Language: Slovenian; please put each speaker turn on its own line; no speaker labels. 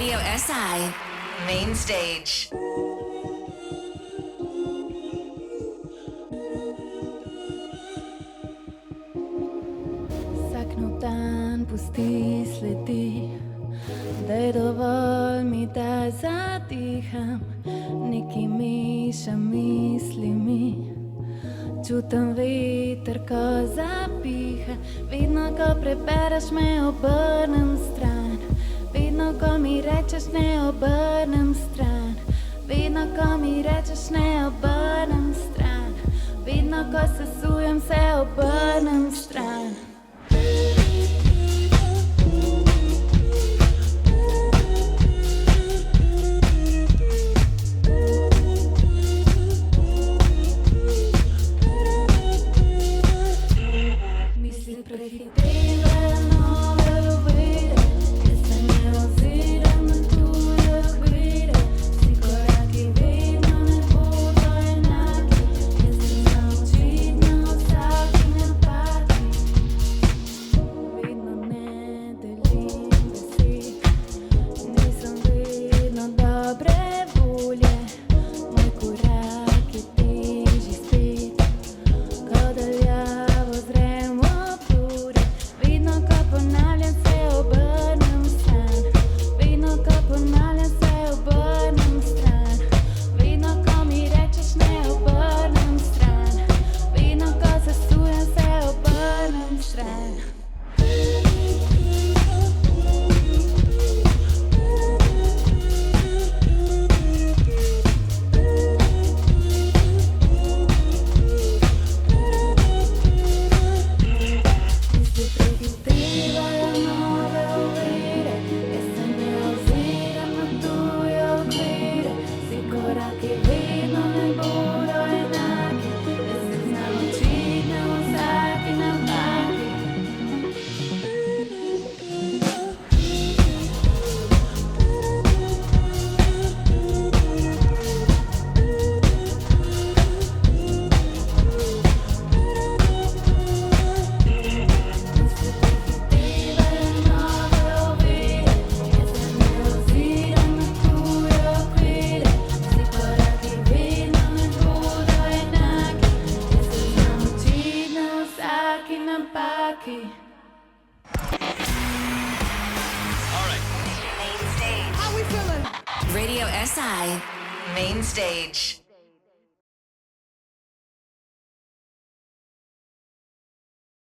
Radio SI Main Stage.
Vsak nov dan pusti sledi, da je dovolj mi, da zadiham. Neki miša mislimi, čutim veter, ko zapiha. Vedno, ko prebereš, me obrnem stran. Vedno, ko mi rečeš, ne obrnem stran. Vedno, ko mi rečeš, ne obrnem stran. Vedno, ko se sujem, se obrnem stran.
Radio SI Main Stage.